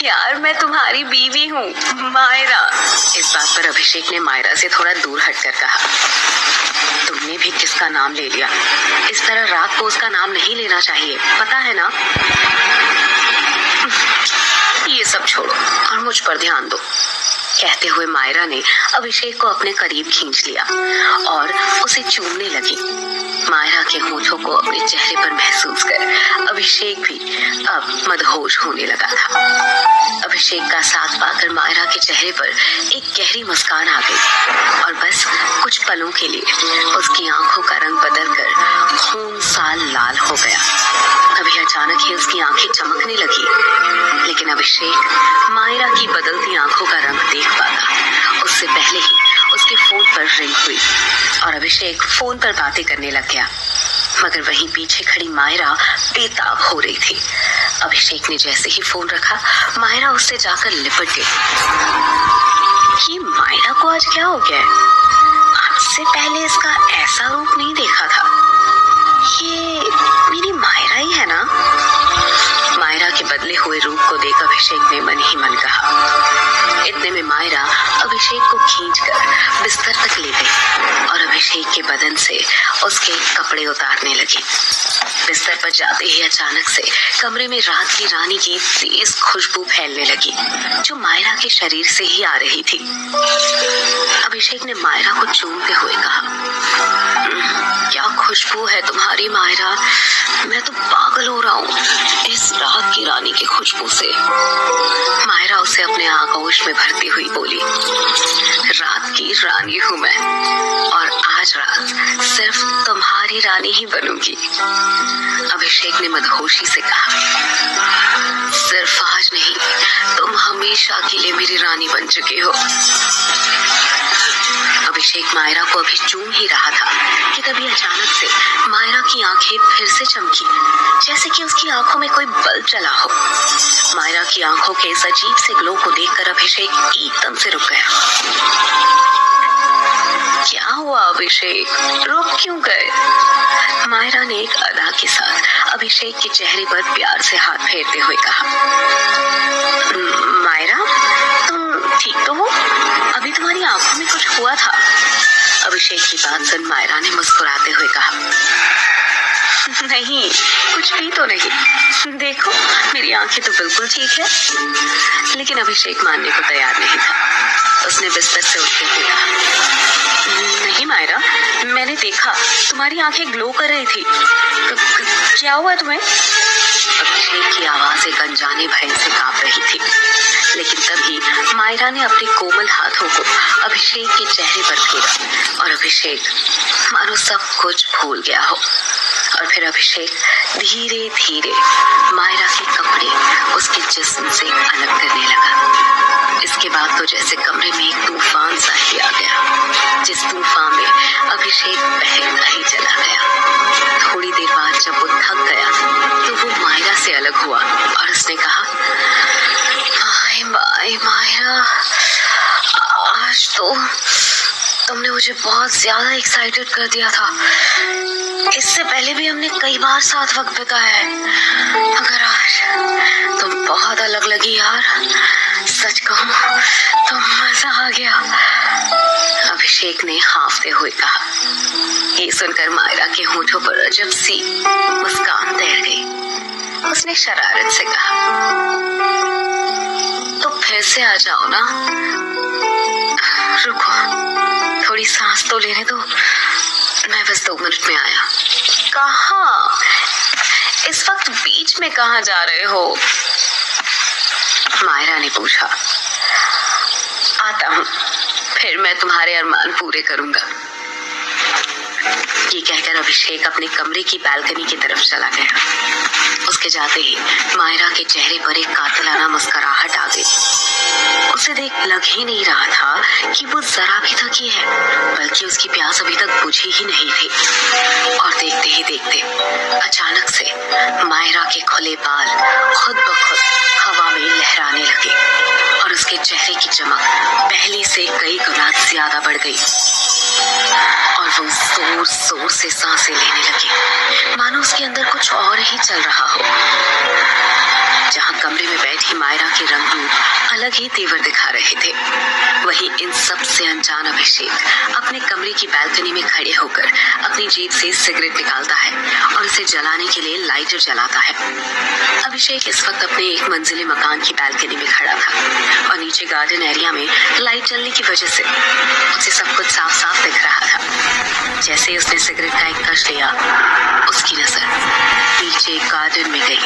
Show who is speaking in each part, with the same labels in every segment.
Speaker 1: यार मैं तुम्हारी बीवी हूँ, मायरा। इस बात पर अभिषेक ने मायरा से थोड़ा दूर हटकर कहा, तुमने भी किसका नाम ले लिया? इस तरह रात को उसका नाम नहीं लेना चाहिए, पता है ना? ये सब छोड़ो और मुझ पर ध्यान दो, कहते हुए मायरा ने अभिषेक को अपने करीब खींच लिया और उसे चूमने लगी। मायरा के होठों को अपने चेहरे पर महसूस कर अभिषेक भी अब मदहोश होने लगा था। अभिषेक का साथ पाकर मायरा के चेहरे पर एक गहरी मुस्कान आ गई और बस कुछ पलों के लिए उसकी आंखों का रंग बदलकर खून सा लाल हो गया। तभी अचानक ही उसकी आंखें चमकने लगी, लेकिन अभिषेक मायरा की बदलती आंखों का रंग देख पाता उससे पहले ही उसके फोन पर रिंग हुई और अभिषेक फोन पर बातें करने लग गया। मगर वहीं पीछे खड़ी मायरा बेताब हो रही थी। अभिषेक ने जैसे ही फोन रखा, मायरा उससे जाकर लिपट गई। ये मायरा को आज क्या हो गया है? आज से पहले इसका ऐसा रूप नहीं देखा था। ये मेरी मायरा ही है ना? मायरा के बदले हुए रूप को देख अभिषेक ने मन ही मन कहा। इतने में मायरा अभिषेक को खींचकर बिस्तर तक ले गई और अभिषेक के बदन से उसके कपड़े उतारने लगी। बिस्तर पर जाते ही अचानक से कमरे में रात की रानी की तेज खुशबू फैलने लगी, जो मायरा के शरीर से ही आ रही थी। अभिषेक ने मायरा को चूमते हुए कहा, क्या खुशबू है तुम्हारी मायरा, मैं तो पागल हो रहा हूँ इस रात की रानी की खुशबू से। मायरा उसे अपने आगोश में भरती हुई बोली, रात की रानी हूँ मैं और आज रात सिर्फ तुम्हारी रानी ही बनूंगी। अभिषेक ने मदहोशी से कहा, सिर्फ आज नहीं, तुम हमेशा के लिए मेरी रानी बन चुके हो। अभिषेक मायरा को अभी चूम ही रहा था कि तभी अचानक से मायरा की आंखें फिर से चमकी, जैसे कि उसकी आंखों में कोई बल्ब जला हो। मायरा की आंखों के इस अजीब से ग्लो को देखकर अभिषेक एकदम से रुक गया। क्या हुआ अभिषेक, रुक क्यों गए? मायरा ने एक अदा के साथ अभिषेक के चेहरे पर प्यार से हाथ फेरते हुए कहा, मायरा तुम ठीक तो हो? अभी तुम्हारी आंखों में कुछ हुआ था। अभिषेक की बात सुन मायरा ने मुस्कुराते हुए कहा, नहीं, कुछ भी तो नहीं, देखो मेरी आंखें तो बिल्कुल ठीक है। लेकिन अभिषेक मानने को तैयार नहीं था। उसने बिस्तर से उठते हुए कहा, नहीं मायरा, मैंने देखा तुम्हारी आंखें ग्लो कर रही थी, क्या हुआ तुम्हें? अभिषेक की आवाज एक अनजाने भय से कांप रही थी, लेकिन तभी मायरा ने अपने कोमल हाथों को अभिषेक के चेहरे पर फेरा और अभिषेक मानो सब कुछ भूल गया हो। और फिर अभिषेक धीरे धीरे मायरा के कपड़े उसके जिस्म से अलग करने लगा। इसके बाद तो जैसे कमरे में एक तूफान सा ही आ गया, जिस तूफान में अभिषेक बहता ही चला गया। थोड़ी देर बाद जब वो थक गया तो वो मायरा से अलग हुआ और उसने कहा, बाय मायरा, आज तो तुमने मुझे बहुत ज्यादा एक्साइटेड कर दिया था। इससे पहले भी हमने कई बार साथ वक्त बिताया है, मगर आज तुम बहुत अलग लगी यार। सच कहूं तो मजा आ गया। अभिषेक ने हाफते हुए कहा। ये सुनकर मायरा के होठों पर अजब सी मुस्कान तैर गई। उसने शरारत से कहा, तो फिर से आ जाओ ना, रुको थोड़ी सांस तो लेने दो, मैं बस 2 मिनट में आया। कहाँ? इस वक्त बीच में कहाँ जा रहे हो? मायरा ने पूछा। आता हूँ, फिर मैं तुम्हारे अरमान पूरे करूंगा। ये कहकर अभिषेक अपने कमरे की बालकनी की तरफ चला गया। उसके जाते ही मायरा के चेहरे पर एक कातिलाना मुस्कुराहट आ गई। उसे देख लग ही नहीं रहा था कि वो जरा भी थकी है, बल्कि उसकी प्यास अभी तक बुझी ही नहीं थी। और देखते ही देखते अचानक से मायरा के खुले बाल खुद ब खुद हवा में लहराने लगे और उसके चेहरे की चमक पहले से कई गुना ज्यादा बढ़ गई। और और वो जोर जोर से सांसें लेने लगी, मानो उसके अंदर कुछ और ही चल रहा हो। जहां कमरे में बैठी मायरा के रंग रूप अलग ही तेवर दिखा रहे थे, वहीं इन सब से अनजान अभिषेक अपने कमरे की बालकनी में खड़े होकर अपनी जेब से सिगरेट निकालता है और उसे जलाने के लिए लाइटर जलाता है। अभिषेक इस वक्त अपने एक मंजिले मकान की बालकनी में खड़ा था और नीचे गार्डन एरिया में लाइट जलने की वजह से उसे सब कुछ साफ साफ दिख रहा था। जैसे ही उसने सिगरेट का एक कश लिया, उसकी नजर नीचे गार्डन में गई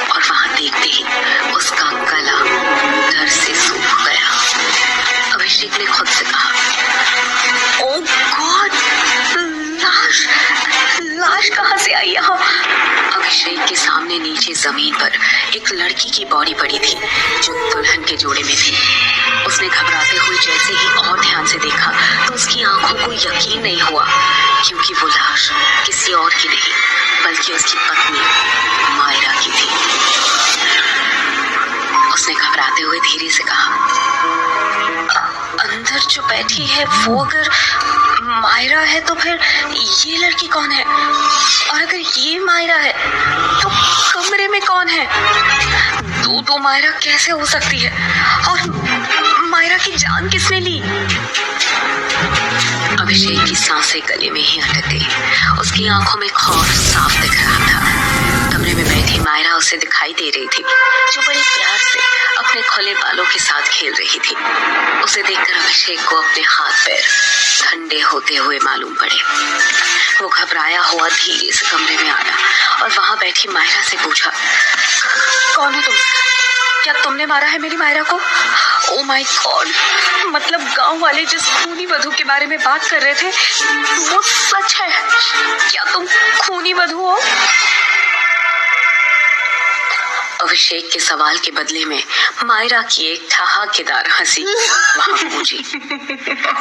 Speaker 1: और वहां देखते ही उसका गला डर से सूख गया। अभिषेक ने खुद से कहा, ओह गॉड, लाश लाश कहाँ से आई यहाँ? अभिषेक के सामने नीचे जमीन पर एक लड़की की बॉडी पड़ी थी जो दुल्हन के जोड़े में थी। उसने घबराते हुए जैसे ही और ध्यान से देखा तो उसकी आंखों को यकीन नहीं हुआ, क्योंकि वो लाश किसी और की नहीं बल्कि उसकी पत्नी मायरा की थी। उसने घबराते हुए धीरे से कहा, अंदर जो बैठी है वो अगर मायरा है तो फिर ये लड़की कौन है? और अगर ये मायरा है तो कमरे में कौन है? दो मायरा कैसे हो सकती है? और मायरा की जान किसने ली? अभिषेक की सांसें गले में ही अटक गई। उसकी आंखों में खौफ साफ दिख रहा था। कमरे में बैठी मायरा उसे दिखाई दे रही थी, जो बड़े प्यार से अपने खुले बालों के साथ खेल रही थी। उसे देखकर अभिषेक को अपने हाथ पैर ठंडे होते हुए मालूम पड़े। वो घबराया हुआ धीरे से कमरे में आया और वहां बैठी मायरा से पूछा, कौन हो तुम? क्या तुमने मारा है मेरी मायरा को? ओ माय गॉड, मतलब गांव वाले जिस खूनी वधू के बारे में बात कर रहे थे वो सच है? क्या तुम खूनी वधू हो? अभिषेक के सवाल के बदले में मायरा की एक ठहाकेदार हंसी वहां गूंजी।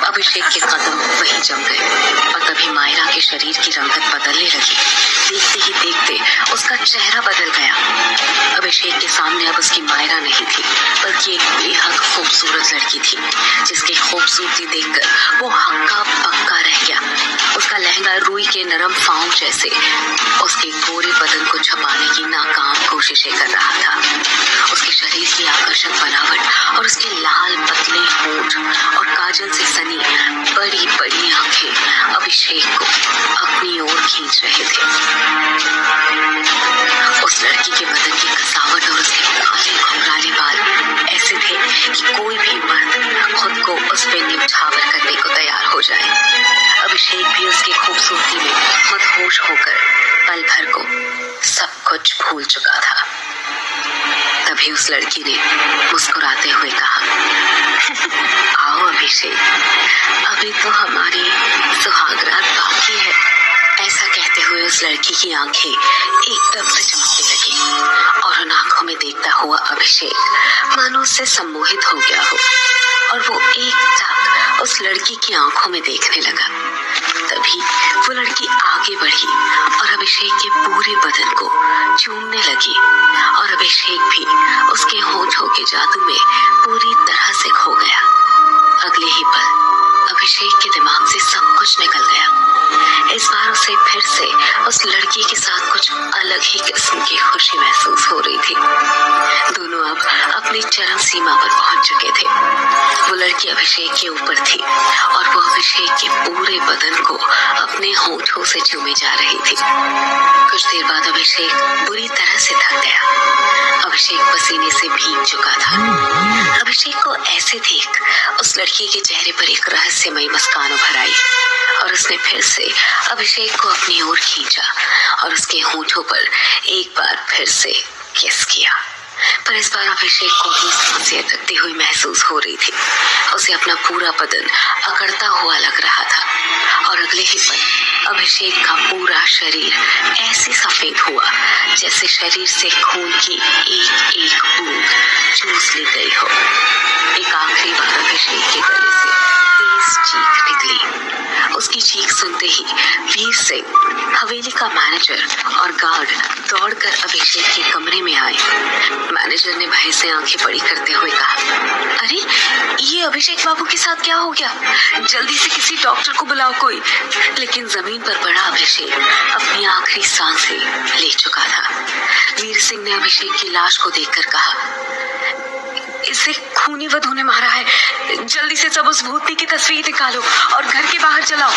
Speaker 1: अभिषेक के कदम वहीं जम गए और तभी मायरा के शरीर की रंगत बदलने लगी। देखते ही देखते उसका चेहरा बदल गया। अभिषेक के सामने अब उसकी मायरा नहीं थी बल्कि एक बेहद खूबसूरत लड़की थी, जिसकी खूबसूरती देखकर वो हक्का पक्का रह गया। उसका लहंगा रुई के नरम फाँव जैसे उसके पूरे बदन को छुपाने की नाकाम कोशिशें कर रहा था। उसके शरीर की आकर्षक बनावट और उसके लाल पतले होंठ और काजल से सनी बड़ी बड़ी आंखें अभिषेक को अपनी ओर खींच रहे थे। उस लड़की के बदन की कसावट और उसके काले घुंघराले बाल ऐसे थे कि कोई भी मर्द खुद को उस पे न्यौछावर करने को तैयार हो जाए। अभिषेक भी उसकी खूबसूरती में मदहोश होकर पल भर को सब कुछ भूल चुका था। तभी उस लड़की ने मुस्कुराते हुए कहा, आओ अभिषेक, अभी तो हमारी सुहागरात बाकी है। ऐसा कहते हुए उस लड़की की आंखें एकदम से चमकने लगी और उन आंखों में देखता हुआ अभिषेक मानो उससे सम्मोहित हो गया हो और वो एकटक उस लड़की की आंखों में देखने लगा। तभी वो लड़की आगे बढ़ी और अभिषेक के पूरे बदन को चूमने लगी और अभिषेक भी उसके होठों के जादू में पूरी तरह से खो गया। अगले ही पल अभिषेक के दिमाग से सब कुछ निकल गया। इस बार उसे फिर से उस लड़की के साथ कुछ अलग ही किस्म की खुशी महसूस हो रही थी। दोनों अब अपनी चरम सीमा पर पहुंच चुके थे। वो लड़की अभिषेक के ऊपर थी और वो अभिषेक के पूरे बदन को अपने होठों से चूमे जा रही थी। कुछ देर बाद अभिषेक बुरी तरह से थक गया। अभिषेक पसीने से भीग चुका था। अभिषेक को ऐसे देख उस लड़की के चेहरे पर एक रहस्यमयी मुस्कान उभर आई और उसने फिर से अभिषेक को अपनी ओर खींचा और उसके होठों पर एक बार फिर से किस किया। पर इस बार अभिषेक को अपनी सांसें अटकती हुई महसूस हो रही थी। उसे अपना पूरा बदन अकड़ता हुआ लग रहा था और अगले ही पल अभिषेक का पूरा शरीर ऐसे सफेद हुआ जैसे शरीर से खून की एक एक बूंद चूस ली गई हो। एक आखिरी बार अभिषेक के गले से तेज चीख निकली। उसकी चीख सुनते ही वीर सिंह, हवेली का मैनेजर और गार्ड दौड़कर अभिषेक के कमरे में आए। मैनेजर ने भय से आंखें बड़ी करते हुए कहा, अरे ये अभिषेक बाबू के साथ क्या हो गया? जल्दी से किसी डॉक्टर को बुलाओ कोई। लेकिन जमीन पर पड़ा अभिषेक अपनी आखिरी सांसें ले चुका था। वीर सिंह ने अभिषेक की लाश को देखकर कहा, इसे खूनी वधू ने मारा है। जल्दी से सब उस भूतनी की तस्वीर निकालो और घर के बाहर जलाओ।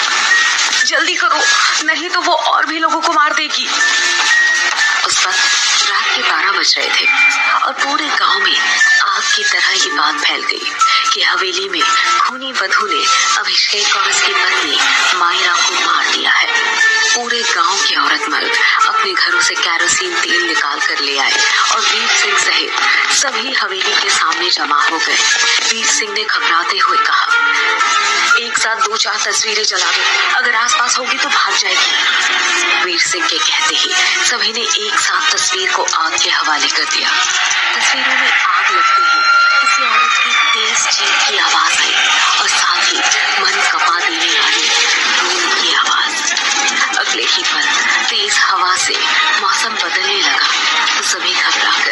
Speaker 1: जल्दी करो, नहीं तो वो और भी लोगों को मार देगी। उस वक्त रात के 12 बज रहे थे और पूरे गांव में आग की तरह ये बात फैल गई कि हवेली में खूनी वधू ने अभिषेक और उसकी पत्नी मायरा को मार दिया है। पूरे गांव के औरत मर्द अपने घरों से कैरोसिन तेल निकाल कर ले आए और वीर सिंह सहित सभी हवेली के सामने जमा हो गए। वीर सिंह ने घबराते हुए कहा, एक साथ 2-4 तस्वीरें जला दो, अगर आसपास होगी तो भाग जाएगी। वीर सिंह के कहते ही सभी ने एक साथ तस्वीर को आग के हवाले कर दिया। तस्वीरों में आग लगते ही किसी औरत की तेज चीख की आवाज आई और साथ ही मन कपा देने वाली रोने की आवाज। अगले ही पल तेज हवा से मौसम बदलने लगा तो सभी घबराकर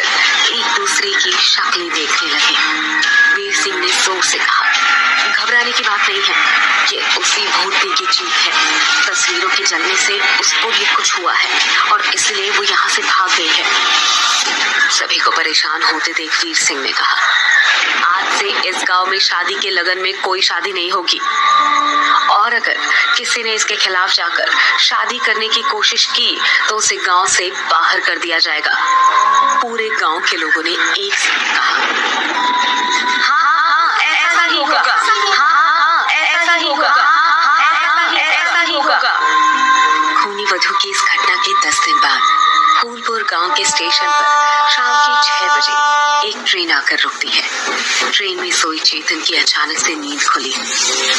Speaker 1: एक दूसरे की शक्लें देखने लगे। वीर सिंह ने जोर से कहा, घबराने की बात नहीं है, ये उसी भूतनी की चीख है। तस्वीरों के जलने से उसको भी कुछ हुआ है और इसलिए वो यहाँ से भाग गई है। सभी को परेशान होते देख वीर सिंह ने कहा, आज से इस गांव में शादी के लगन में कोई शादी नहीं होगी और अगर किसी ने इसके खिलाफ जाकर शादी करने की कोशिश की तो उसे गांव से बाहर कर दिया जाएगा। पूरे गांव के लोगों ने एक साथ कहा, हाँ, ऐसा ही होगा, हाँ, ऐसा ही होगा, ऐसा ही होगा। खूनी वधू की इस घटना के 10 दिन बाद फूलपुर गांव के स्टेशन पर शाम के 6 बजे एक ट्रेन आकर रुकती है। ट्रेन में सोई चेतन की अचानक से नींद खुली।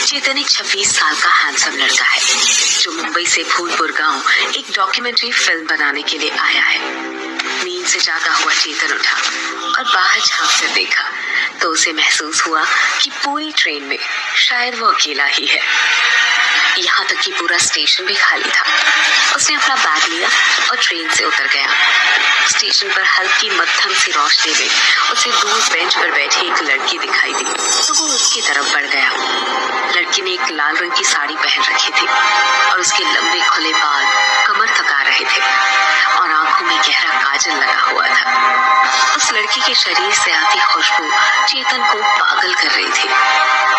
Speaker 1: चेतन एक 26 साल का हैंडसम लड़का है जो मुंबई से फूलपुर गांव एक डॉक्यूमेंट्री फिल्म बनाने के लिए आया है। नींद से जागा हुआ चेतन उठा और बाहर झांक कर देखा तो उसे महसूस हुआ कि पूरी ट्रेन में शायद वो अकेला ही है। यहाँ तक कि पूरा स्टेशन भी खाली था। उसने अपना बैग लिया और ट्रेन से उतर गया। स्टेशन पर हल्की मध्यम सी रोशनी में उसे दूर बेंच पर बैठी एक लड़की दिखाई दी तो वो उसकी तरफ बढ़ गया। लड़की ने एक लाल रंग की साड़ी पहन रखी थी और उसके लंबे खुले बाल कमर तक आ रहे थे और आंखों में गहरा काजल लगा हुआ था। उस लड़की के शरीर से आती खुशबू चेतन को पागल कर रही थी।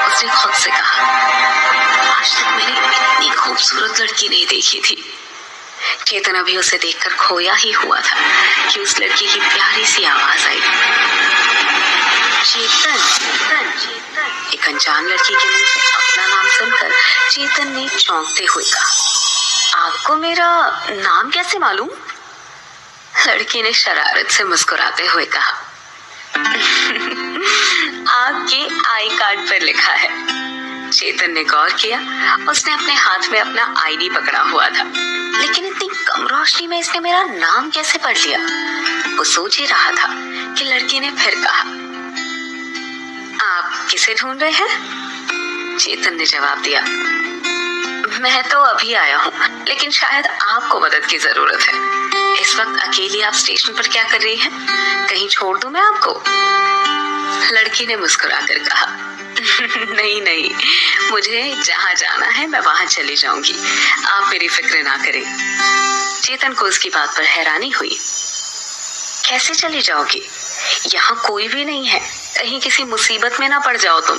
Speaker 1: उसने खुद से कहा, आज तक मैंने इतनी खूबसूरत लड़की नहीं देखी थी। चेतन अभी उसे देखकर खोया ही हुआ था कि उस लड़की की प्यारी सी आवाज आई, चेतन, चेतन, चेतन। एक अनजान लड़की के मुंह से अपना नाम सुनकर चेतन ने चौंकते हुए कहा, आपको मेरा नाम कैसे मालूम? लड़की ने शरारत से मुस्कुराते हुए कहा, आपके आई कार्ड पर लिखा है। चेतन ने गौर किया। उसने अपने हाथ में अपना आईडी पकड़ा हुआ था, लेकिन इतनी कम रोशनी में इसने मेरा नाम कैसे पढ़ लिया? वो सोच ही रहा था कि लड़की ने फिर कहा, आप किसे ढूंढ रहे हैं? चेतन ने जवाब दिया, मैं तो अभी आया हूँ, लेकिन शायद आपको मदद की जरूरत है। इस वक्त अकेली आप स्टेशन पर क्या कर रही हैं? कहीं छोड़ दूं मैं आपको? लड़की ने मुस्कुराकर कहा, नहीं नहीं, मुझे जहाँ जाना है मैं वहां चली जाऊंगी, आप मेरी फिक्र ना करें। चेतन को उसकी बात पर हैरानी हुई। कैसे चली जाओगी? यहाँ कोई भी नहीं है, कहीं किसी मुसीबत में ना पड़ जाओ तुम।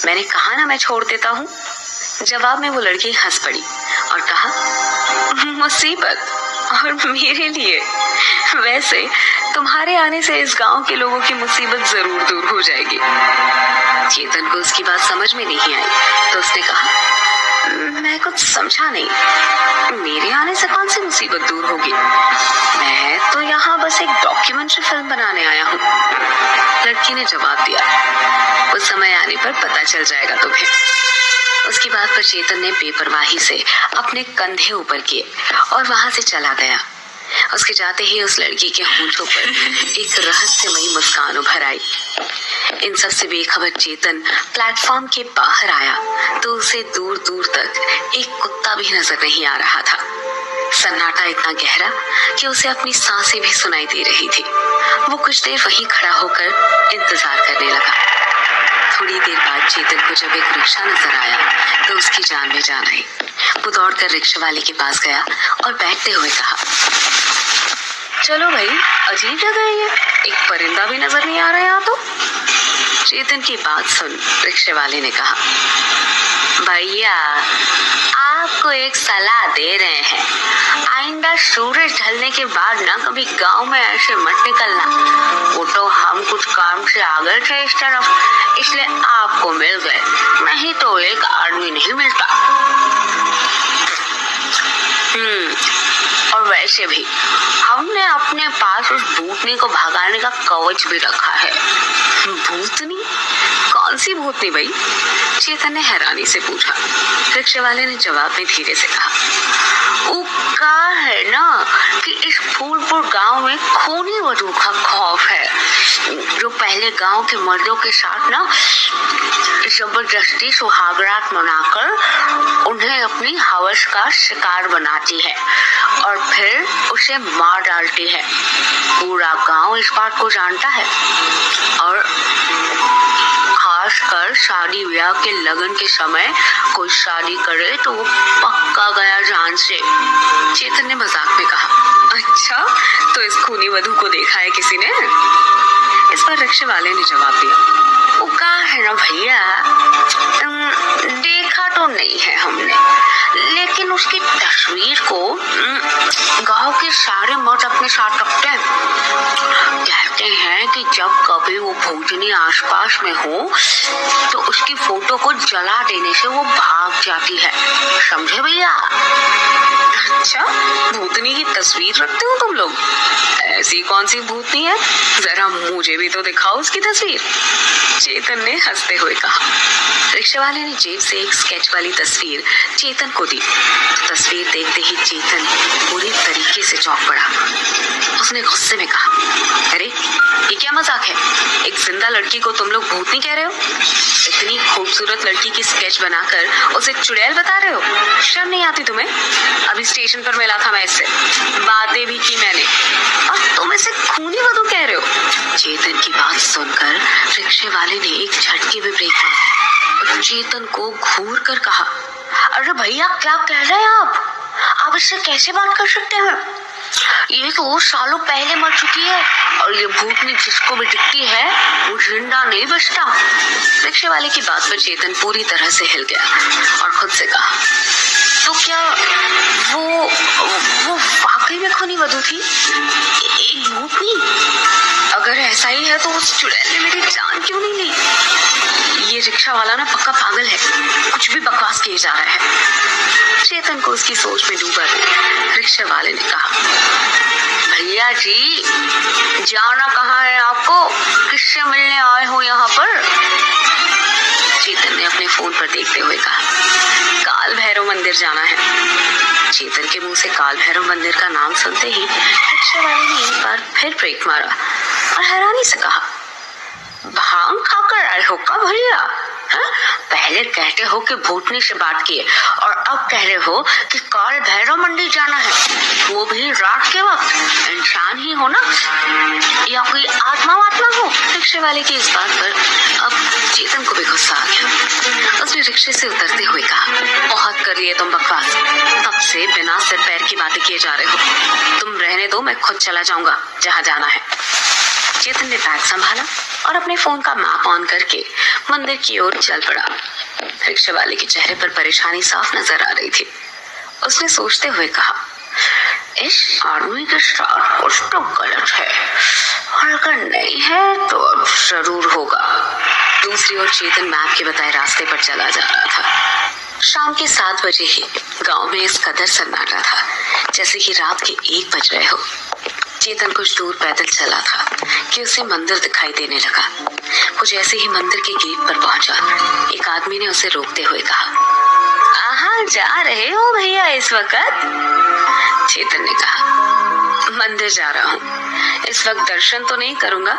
Speaker 1: मैंने कहा ना मैं छोड़ देता हूँ। जवाब में वो लड़की हंस पड़ी और कहा, मुसीबत? और मेरे लिए? वैसे तुम्हारे आने से इस गांव के लोगों की मुसीबत जरूर दूर हो जाएगी। चेतन को उसकी बात समझ में नहीं आई तो उसने कहा, मैं कुछ समझा नहीं, मेरे आने से कौन सी मुसीबत दूर होगी? मैं तो यहाँ बस एक डॉक्यूमेंट्री फिल्म बनाने आया हूँ। लड़की ने जवाब दिया, उस समय आने पर पता चल जाएगा तुम्हें। उसकी बात पर चेतन ने बेपरवाही से अपने कंधे ऊपर किए और वहां से चला गया। उसके जाते ही उस लड़की के होंठों पर एक रहस्यमयी मुस्कान उभर आई। इन सब से बेखबर चेतन प्लेटफॉर्म के बाहर आया तो उसे दूर दूर तक एक कुत्ता भी नजर नहीं आ रहा था। सन्नाटा इतना गहरा कि उसे अपनी सांसें भी सुनाई दे रही थी। वो कुछ देर वहीं खड़ा होकर इंतजार करने लगा। थोड़ी देर बाद चेतन को जब एक रिक्शा नजर आया तो उसकी जान में जान आई। वो दौड़कर रिक्शा वाले के पास गया और बैठते हुए कहा, चलो भाई, अजीब जगह है ये, एक परिंदा भी नजर नहीं आ रहा यहाँ तो। चेतन की बात सुन रिक्शे वाले ने कहा, भैया आपको एक सलाह दे रहे हैं, आइंदा सूरज ढलने के बाद ना कभी गांव में ऐसे मत निकलना। वो तो हम कुछ काम से आ गए थे इस तरफ, इसलिए आपको मिल गए, नहीं तो एक आदमी नहीं मिलता। और वैसे भी हमने अपने पास उस भूतनी को भगाने का कवच भी रखा है। भूतनी? कौन सी भूतनी भाई? चेतन ने हैरानी से पूछा। रिक्शे वाले ने जवाब में धीरे से कहा, वो कहा है ना कि इस फूलपुर गांव में खूनी वधू का खौफ है, जो पहले गांव के मर्दों के साथ ना जबरदस्ती सुहागरात मनाकर उन्हें अपनी हवस का शिकार बनाती है और फिर उसे मार डालती है। पूरा गांव इस बात को जानता है और खासकर शादी ब्याह के लगन के समय कोई शादी करे तो वो पक्का गया जान से। चेतन ने मजाक में कहा, अच्छा तो इस खूनी वधू को देखा है किसी ने? इस पर रिक्शे वाले ने जवाब दिया, वो कहा है ना भैया, देखा तो नहीं है हमने, लेकिन उसकी तस्वीर को गांव के सारे मर्द अपने साथ रखते हैं। कहते हैं कि जब कभी वो भूतनी आसपास में हो तो उसकी फोटो को जला देने से वो भाग जाती है, समझे भैया? अच्छा, भूतनी की तस्वीर रखते हो तुम लोग? ऐसी कौन सी भूतनी है, जरा मुझे भी तो दिखाओ उसकी तस्वीर। चेतन ने हंसते हुए कहा। रिक्शा वाले ने जेब से एक स्केच वाली तस्वीर चेतन को दी। तस्वीर देखते ही चेतन पूरी तरीके से चौंक पड़ा। उसने गुस्से में कहा, अरे ये क्या मजाक है? एक जिंदा लड़की को तुम लोग भूतनी कह रहे हो? इतनी खूबसूरत लड़की की स्केच बनाकर उसे चुड़ैल बता रहे हो? शर्म नहीं आती तुम्हें? अभी स्टेशन पर मिला था मैं इससे, बातें भी की मैंने, और तुम इसे खूनी वधू कह रहे हो? चेतन की बात सुनकर रिक्शे वाले ने एक झटके में ब्रेक मारा और चेतन को घूर कर कहा, अरे भैया क्या कह रहे हैं आप इससे कैसे बात कर सकते हैं? ये तो सालों पहले मर चुकी है और ये भूतनी जिसको भी दिखती है वो जिंदा नहीं बचता। रिक्शे वाले की बात पर चेतन पूरी तरह से हिल गया और खुद से कहा, तो क्या वो वाकई में खूनी वधू थी, एक भूतनी? अगर ऐसा ही है तो उस चुड़ैल ने मेरी जान क्यों नहीं ली? ये रिक्शा वाला ना पक्का पागल है, कुछ भी बकवास किए जा रहा है। चेतन को उसकी सोच में डूबा रिक्शा वाले ने कहा, भैया जी जाना कहाँ है आपको, किससे मिलने आए हो यहाँ पर? चेतन ने अपने फोन पर देखते हुए कहा, काल भैरव मंदिर जाना है। चेतन के मुंह से काल भैरव मंदिर का नाम सुनते ही रिक्शा वाले ने एक बार फिर ब्रेक मारा और हैरानी से कहा, भांग खाकर आए हो का भैया? पहले कहते हो कि भूतनी से बात किए और अब कह रहे हो कि काल भैरव मंदिर जाना है, वो भी रात के वक्त। इंसान ही हो ना या कोई आत्मा हो? रिक्शे वाले की इस बात पर अब चेतन को भी गुस्सा आ गया। उसने रिक्शे से उतरते हुए कहा, बहुत कर लिए तुम बकवास, तब से बिना सिर पैर की बातें किए जा रहे हो। तुम रहने दो, मैं खुद चला जाऊंगा जहाँ जाना है। चेतन ने बैग संभाला और अपने फोन का मैप ऑन करके मंदिर की ओर चल पड़ा। रिक्शे वाले के चेहरे पर परेशानी साफ नजर आ रही थी। उसने सोचते हुए कहा, इस आदमी के साथ कुछ तो गलत है और अगर नहीं है तो जरूर होगा। दूसरी ओर चेतन मैप के बताए रास्ते पर चला जा रहा था। शाम के 7 बजे ही गांव में इस कदर सन्नाटा था जैसे कि रात के 1 बज रहे हो। चेतन कुछ दूर पैदल चला था कि उसे मंदिर दिखाई देने लगा। वो जैसे ही मंदिर के गेट पर पहुंचा, एक आदमी ने उसे रोकते हुए कहा, कहाँ जा रहे हो भैया इस वक्त? चेतन ने कहा, मंदिर जा रहा हूँ, इस वक्त दर्शन तो नहीं करूंगा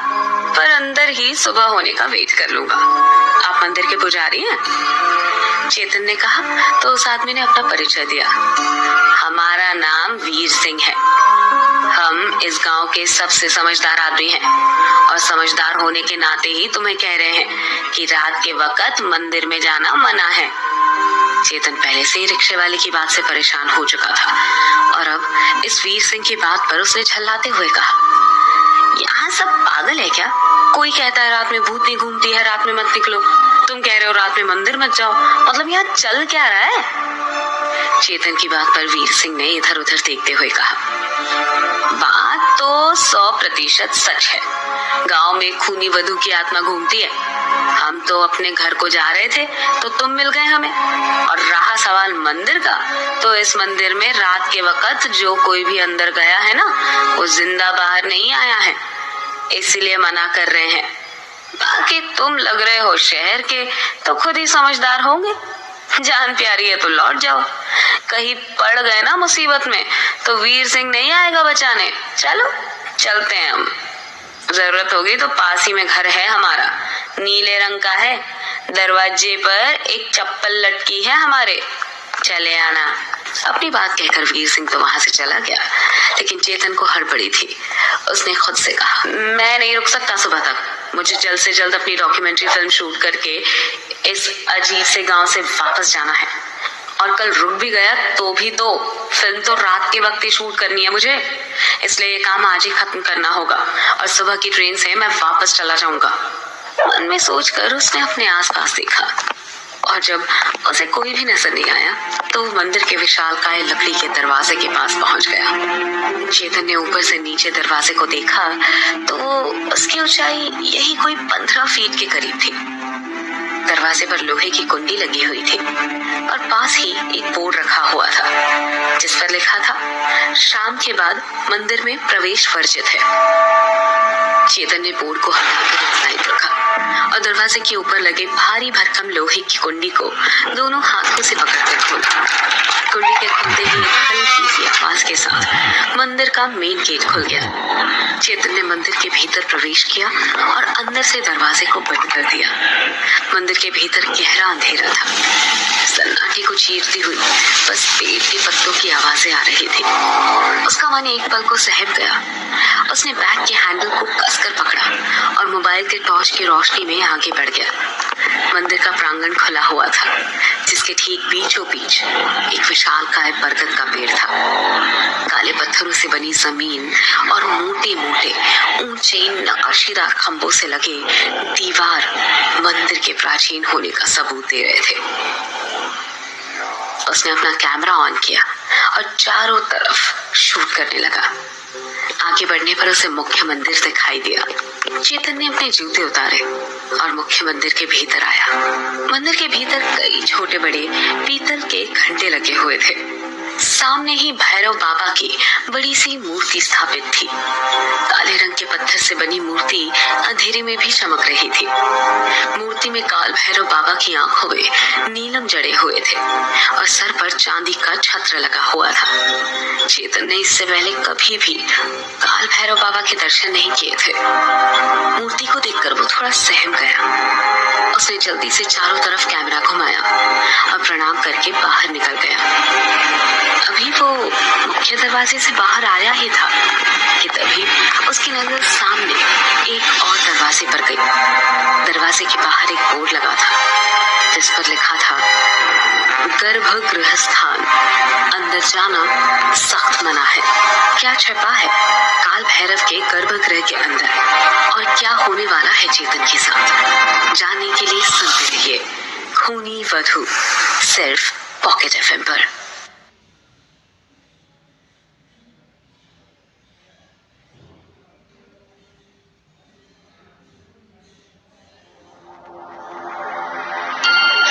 Speaker 1: पर अंदर ही सुबह होने का वेट कर लूंगा। आप मंदिर के पुजारी हैं? चेतन ने कहा तो उस आदमी ने अपना परिचय दिया। हमारा नाम वीर सिंह है। हम इस गांव के सबसे समझदार आदमी हैं और समझदार होने के नाते ही तुम्हें कह रहे हैं कि रात के वक्त मंदिर में जाना मना है। चेतन पहले से ही रिक्शे वाले की बात से परेशान हो चुका था और अब इस वीर सिंह की बात पर उसने झल्लाते हुए कहा, यहाँ सब पागल है क्या? कोई कहता है रात में भूतनी घूमती है, रात में मत निकलो। तुम कह रहे हो रात में मंदिर मत जाओ। मतलब यहाँ चल क्या रहा है? चेतन की बात पर वीर सिंह ने इधर उधर देखते हुए कहा, बात तो 100% सच है। गांव में खूनी वधू की आत्मा घूमती है। हम तो अपने घर को जा रहे थे तो तुम मिल गए हमें। और रहा सवाल मंदिर का, तो इस मंदिर में रात के वक्त जो कोई भी अंदर गया है ना, वो जिंदा बाहर नहीं आया है, इसलिए मना कर रहे हैं। बाकी तुम लग रहे हो शहर के, तो खुद ही समझदार होंगे। जान प्यारी है तो लौट जाओ। कहीं पड़ गए ना मुसीबत में तो वीर सिंह नहीं आएगा बचाने। चलो चलते हैं हम। जरूरत होगी तो पास ही में घर है हमारा, नीले रंग का है। दरवाजे पर एक चप्पल लटकी है हमारे, चले आना। अपनी बात कहकर वीर सिंह तो वहां से चला गया, लेकिन चेतन को हड़बड़ी थी। उसने खुद से कहा, मैं नहीं रुक सकता सुबह तक। मुझे जल्द से जल्द अपनी डॉक्यूमेंट्री फिल्म शूट करके इस अजीब से गांव से वापस जाना है। और कल रुक भी गया तो भी तो फिल्म तो रात के वक्त ही शूट करनी है मुझे, इसलिए ये काम आज ही खत्म करना होगा और सुबह की ट्रेन से मैं वापस चला जाऊंगा। मन में सोचकर उसने अपने आसपास देखा और जब उसे कोई भी नजर नहीं आया तो वो मंदिर के विशालकाय लकड़ी के दरवाजे के पास पहुंच गया। चेतन ने ऊपर से नीचे दरवाजे को देखा तो उसकी ऊंचाई यही कोई 15 फीट के करीब थी। दरवाजे पर लोहे की कुंडी लगी हुई थी और पास ही एक बोर्ड रखा हुआ था जिस पर लिखा था, शाम के बाद मंदिर में प्रवेश वर्जित है। चेतन ने बोर्ड को हटाकर एक साइड रखा और दरवाजे के ऊपर लगे भारी भरकम लोहे की कुंडी को दोनों हाथों से पकड़कर खोला। कुंडी के खुलते ही हल्की सी आवाज के साथ मंदिर का मेन गेट खुल गया। चेतन ने मंदिर के भीतर प्रवेश किया और अंदर से दरवाजे को बंद कर दिया। मंदिर के भीतर गहरा अंधेरा था। सन्नाटे को चीरती हुई बस पेड़ के पत्तों की आवाजें आ रही थी। उसका मन एक पल को सहम गया। उसने बैग के हैंडल को कसकर पकड़ा और मोबाइल के टॉर्च की रोशनी में आगे बढ़ गया। मंदिर का प्रांगण खुला हुआ था जिसके ठीक बीचों बीच एक विशालकाय बरगद का पेड़ था। काले पत्थरों से बनी जमीन और मोटे मोटे ऊंचे नक्काशीदार खंभों से लगे दीवार मंदिर के प्राचीन होने का सबूत दे रहे थे। उसने अपना कैमरा ऑन किया और चारों तरफ शूट करने लगा। आगे बढ़ने पर उसे मुख्य मंदिर दिखाई दिया। चेतन ने अपने जूते उतारे और मुख्य मंदिर के भीतर आया। मंदिर के भीतर कई छोटे बड़े पीतल के घंटे लगे हुए थे। सामने ही भैरव बाबा की बड़ी सी मूर्ति स्थापित थी। काले रंग के पत्थर से बनी मूर्ति अंधेरे में भी चमक रही थी। मूर्ति में काल भैरव बाबा की आंखों में नीलम जड़े हुए थे और सर पर चांदी का छत्र लगा हुआ था। चेतन ने इससे पहले कभी भी काल भैरव बाबा के दर्शन नहीं किए थे। मूर्ति को देखकर वो थोड़ा सहम गया। उसने जल्दी से चारों तरफ कैमरा घुमाया और प्रणाम करके बाहर निकल गया। अभी वो मुख्य दरवाजे से बाहर आया ही था कि तभी उसकी नजर सामने एक और दरवाजे पर गई। दरवाजे के बाहर एक बोर्ड लगा था जिस पर लिखा था, गर्भगृह स्थान, अंदर जाना सख्त मना है। क्या छिपा है काल भैरव के गर्भगृह के अंदर और क्या होने वाला है चेतन के साथ, जानने के लिए सुनते रहिए खूनी वधू, सिर्फ पॉकेट एफएम पर।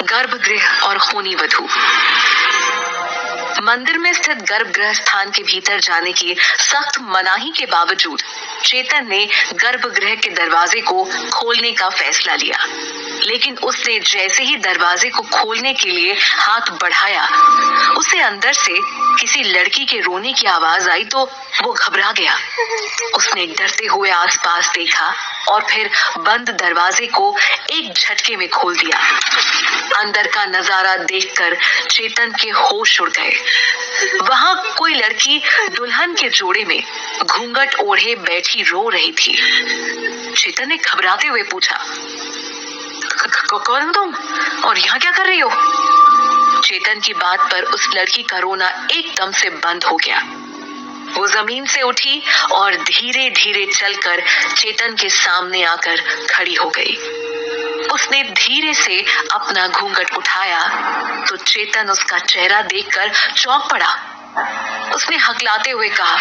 Speaker 1: गर्भगृह और खूनी वधू। मंदिर में स्थित गर्भगृह स्थान के भीतर जाने की सख्त मनाही के बावजूद चेतन ने गर्भगृह के दरवाजे को खोलने का फैसला लिया, लेकिन उसने जैसे ही दरवाजे को खोलने के लिए हाथ बढ़ाया, उसे अंदर से किसी लड़की के रोने की आवाज आई तो वो घबरा गया। उसने डरते हुए आसपास देखा और फिर बंद दरवाजे को एक झटके में खोल दिया। अंदर का नजारा देखकर चेतन के होश उड़ गए। वहां कोई लड़की दुल्हन के जोड़े में घूंघट ओढ़े बैठी रो रही थी। चेतन ने घबराते हुए पूछा, कौन तुम और यहाँ क्या कर रही हो? चेतन की बात पर उस लड़की का रोना एकदम से बंद हो गया। वो जमीन से उठी और धीरे धीरे चलकर चेतन के सामने आकर खड़ी हो गई। उसने धीरे से अपना घूंघट उठाया तो चेतन उसका चेहरा देखकर चौंक पड़ा। उसने हकलाते हुए कहा,